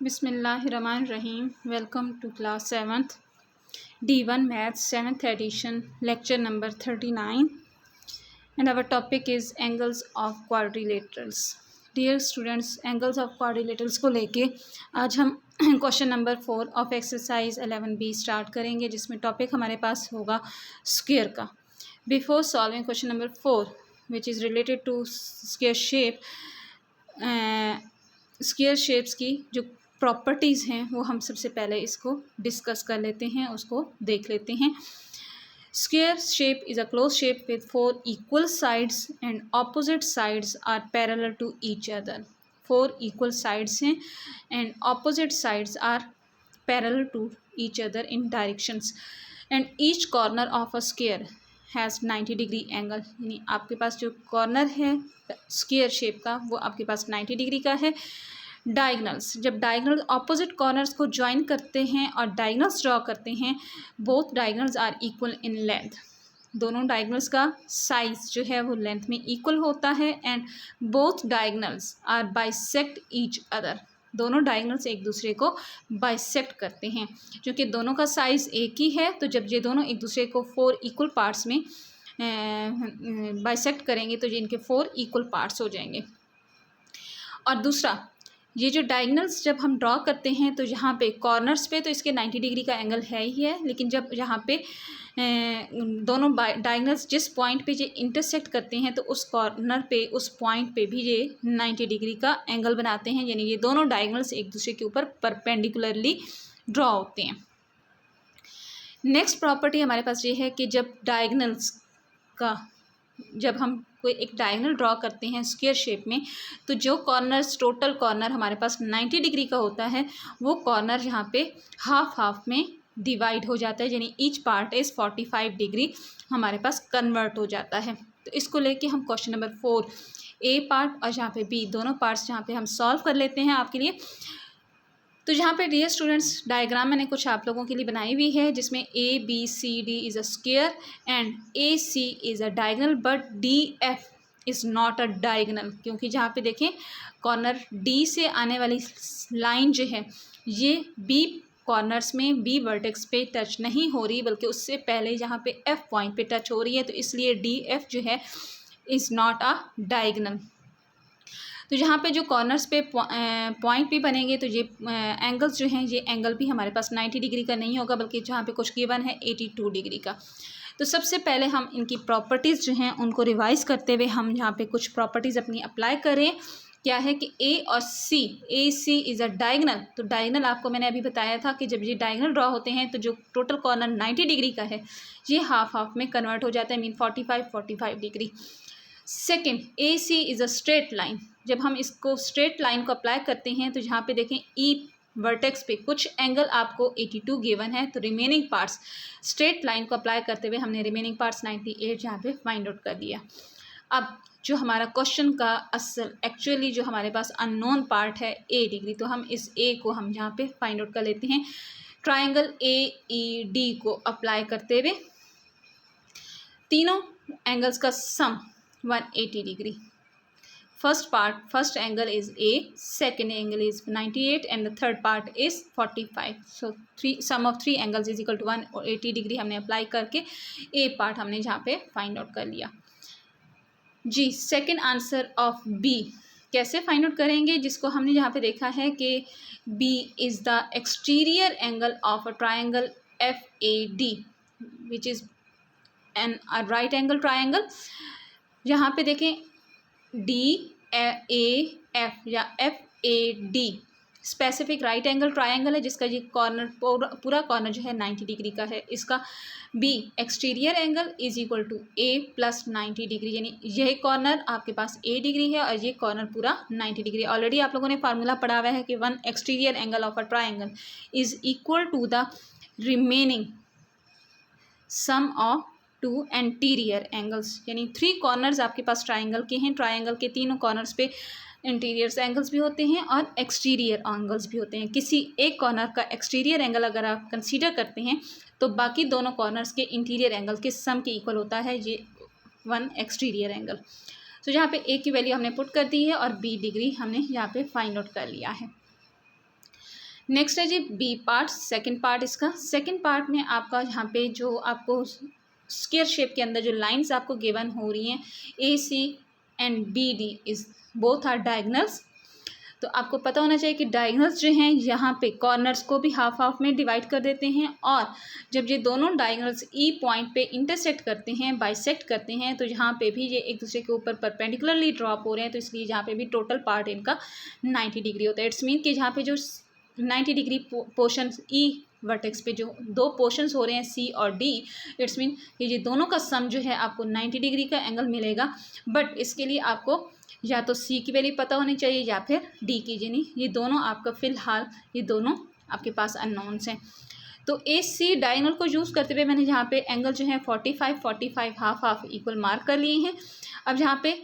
Bismillahirrahmanirrahim. Welcome to class 7th D1 Maths 7th edition lecture number 39 and our topic is angles of quadrilaterals. Dear students, angles of quadrilaterals को लेके आज हम question number 4 of exercise 11B start करेंगे जिसमें topic हमारे पास होगा square का. Before solving question number 4 which is related to square shape, square shapes की जो प्रॉपर्टीज़ हैं वो हम सबसे पहले इसको डिस्कस कर लेते हैं, उसको देख लेते हैं. Square shape is a close shape with 4 equal sides and opposite sides are parallel to each other. 4 equal sides हैं and opposite sides are parallel to each other in directions and each corner of a square has 90 degree angle. यानी आपके पास जो corner है square shape का वो आपके पास 90 degree का है. डायगनल्स, जब डायगनल ऑपोजिट कॉर्नर्स को ज्वाइन करते हैं और डायगनल्स ड्रॉ करते हैं, both diagonals are equal in length. दोनों डायगनल्स का साइज जो है वो लेंथ में इक्वल होता है and both diagonals are bisect each other. दोनों डायगनल्स एक दूसरे को बाइसेक्ट करते हैं. क्योंकि दोनों का साइज़ एक ही है तो जब ये दोनों एक दूसरे को 4 इक्वल पार्ट्स में बाइसेक्ट करेंगे तो ये इनके 4 इक्वल पार्ट्स हो जाएंगे. और दूसरा, ये जो डायगनल्स जब हम ड्रॉ करते हैं तो यहाँ पे कॉर्नर्स पे तो इसके 90 डिग्री का एंगल है ही है, लेकिन जब यहाँ पे दोनों डायगनल्स जिस पॉइंट पे ये इंटरसेक्ट करते हैं तो उस कॉर्नर पे उस पॉइंट पे भी ये 90 डिग्री का एंगल बनाते हैं. यानी ये दोनों डायगनल्स एक दूसरे के ऊपर परपेंडिकुलरली ड्रॉ होते हैं. नेक्स्ट प्रॉपर्टी हमारे पास ये है कि जब हम कोई एक डायगनल ड्रॉ करते हैं स्क्वायर शेप में तो जो कॉर्नर्स टोटल कॉर्नर हमारे पास 90 डिग्री का होता है वो कॉर्नर यहाँ पे हाफ में डिवाइड हो जाता है. यानी ईच पार्ट इज़ 45 डिग्री हमारे पास कन्वर्ट हो जाता है. तो इसको लेके हम क्वेश्चन नंबर 4 ए पार्ट और यहाँ पे बी दोनों पार्ट्स यहाँ पे हम सॉल्व कर लेते हैं आपके लिए. तो यहाँ पे डियर स्टूडेंट्स डायग्राम मैंने कुछ आप लोगों के लिए बनाई हुई है जिसमें A B C D is a square and A C is a diagonal but D F is not a diagonal. क्योंकि जहाँ पे देखें कॉर्नर डी से आने वाली लाइन जो है ये बी कॉर्नर्स में बी वर्टेक्स पे टच नहीं हो रही बल्कि उससे पहले यहाँ पे एफ पॉइंट पे टच हो रही है. तो इसलिए डी एफ जो है इज़ नॉट अ डायगनल. तो यहाँ पे जो कॉर्नर्स पे पॉइंट भी बनेंगे तो ये एंगल्स जो हैं ये एंगल भी हमारे पास 90 डिग्री का नहीं होगा बल्कि जहाँ पे कुछ गिवन है 82 डिग्री का. तो सबसे पहले हम इनकी प्रॉपर्टीज़ जो हैं उनको रिवाइज करते हुए हम यहाँ पे कुछ प्रॉपर्टीज़ अपनी अप्लाई करें. क्या है कि ए और सी, ए सी इज़ अ डायगनल. तो डायगनल आपको मैंने अभी बताया था कि जब ये डायगनल ड्रॉ होते हैं तो जो टोटल कॉर्नर 90 डिग्री का है ये हाफ में कन्वर्ट हो जाता है, mean 45 degree. Second, A C is a straight line. जब हम इसको स्ट्रेट लाइन को अप्लाई करते हैं तो यहाँ पे देखें ई वर्टेक्स पे कुछ एंगल आपको 82 गिवन है तो रिमेनिंग पार्ट्स स्ट्रेट लाइन को अप्लाई करते हुए हमने रिमेनिंग पार्ट्स 98 यहाँ पे फाइंड आउट कर दिया. अब जो हमारा क्वेश्चन का एक्चुअली जो हमारे पास अननोन पार्ट है ए डिग्री, तो हम इस ए को हम यहाँ पे फाइंड आउट कर लेते हैं. ट्राइंगल ए ई डी को अप्लाई करते हुए तीनों एंगल्स का सम 180 degree. First angle is A, second angle is 98 and the third part is 45. So sum of 3 angles is equal to 180 degree हमने अप्लाई करके A पार्ट हमने जहाँ पे फाइंड आउट कर लिया. जी, सेकंड आंसर ऑफ B कैसे find out करेंगे, जिसको हमने यहाँ पे देखा है कि B is the exterior angle of a triangle FAD which is an right angle triangle. यहाँ पे देखें डी ए एफ या F A D specific right angle triangle है जिसका ये कॉर्नर पूरा कॉर्नर जो है 90 डिग्री का है. इसका B exterior angle is equal to A plus 90 degree. यानी यह कॉर्नर आपके पास ए डिग्री है और ये कॉर्नर पूरा 90 डिग्री. ऑलरेडी आप लोगों ने फार्मूला पढ़ा हुआ है कि 1 exterior angle of a triangle is equal to the remaining sum of 2 interior angles. यानी 3 कॉर्नर्स आपके पास ट्राइंगल के हैं. ट्राइंगल के तीनों कॉर्नर्स पे इंटीरियर एंगल्स भी होते हैं और एक्सटीरियर एंगल्स भी होते हैं. किसी एक कॉर्नर का एक्सटीरियर एंगल अगर आप कंसीडर करते हैं तो बाकी दोनों कॉर्नर्स के इंटीरियर एंगल के सम के इक्वल होता है ये 1 एक्सटीरियर एंगल. तो यहाँ पे ए की वैल्यू हमने पुट कर दी है और बी डिग्री हमने यहाँ पे फाइंड आउट कर लिया है. नेक्स्ट है G B part, second part. इसका सेकंड पार्ट में आपका यहाँ पे जो आपको स्क्वायर शेप के अंदर जो लाइंस आपको गिवन हो रही हैं, A C and B D is both are diagonals. तो आपको पता होना चाहिए कि डायगनल्स जो हैं यहाँ पे कॉर्नर्स को भी हाफ हाफ में डिवाइड कर देते हैं, और जब ये दोनों डायगनल्स ई पॉइंट पे इंटरसेक्ट करते हैं, बाइसेक्ट करते हैं, तो यहाँ पे भी ये एक दूसरे के ऊपर परपेंडिकुलरली ड्रॉप हो रहे हैं, तो इसलिए यहाँ पे भी टोटल पार्ट इनका 90 डिग्री होता है। इट्स मीन कि जहाँ पे जो 90 डिग्री पोर्शन ई वर्टेक्स पे जो दो पोर्शंस हो रहे हैं सी और डी, इट्स मीन कि ये दोनों का सम जो है आपको 90 डिग्री का एंगल मिलेगा। बट इसके लिए आपको या तो सी की वैल्यू पता होनी चाहिए या फिर डी की, यानी ये दोनों आपका फ़िलहाल ये दोनों आपके पास अननोन्स हैं। तो ए सी डायगोनल को यूज़ करते हुए मैंने यहाँ पे एंगल जो है 45 हाफ हाफ इक्वल मार्क कर लिए हैं। अब यहाँ पे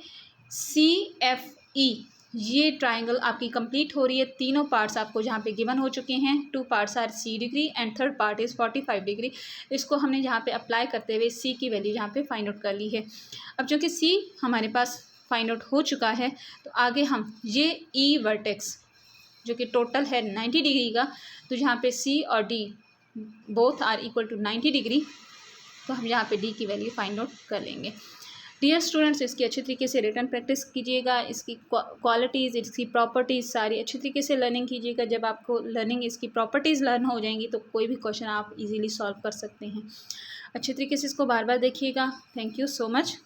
सी एफ ई ये ट्राइंगल आपकी कंप्लीट हो रही है। तीनों पार्ट्स आपको जहाँ पे गिवन हो चुके हैं। 2 parts are C degree and third part is 45 degree. इसको हमने यहाँ पे अप्लाई करते हुए सी की वैल्यू यहाँ पे फाइंड आउट कर ली है। अब चूँकि सी हमारे पास फाइंड आउट हो चुका है, तो आगे हम ये ई वर्टेक्स जो कि टोटल है 90 डिग्री का, तो यहाँ पे सी और D both are equal to 90 degree, तो हम यहाँ पे डी की वैल्यू फाइंड आउट कर लेंगे। डियर स्टूडेंट्स, इसकी अच्छी तरीके से रिटन प्रैक्टिस कीजिएगा। इसकी क्वालिटीज़, इसकी प्रॉपर्टीज़ सारी अच्छी तरीके से लर्निंग कीजिएगा। जब आपको लर्निंग इसकी प्रॉपर्टीज़ लर्न हो जाएंगी तो कोई भी क्वेश्चन आप इजीली सॉल्व कर सकते हैं। अच्छे तरीके से इसको बार बार देखिएगा। Thank you so much.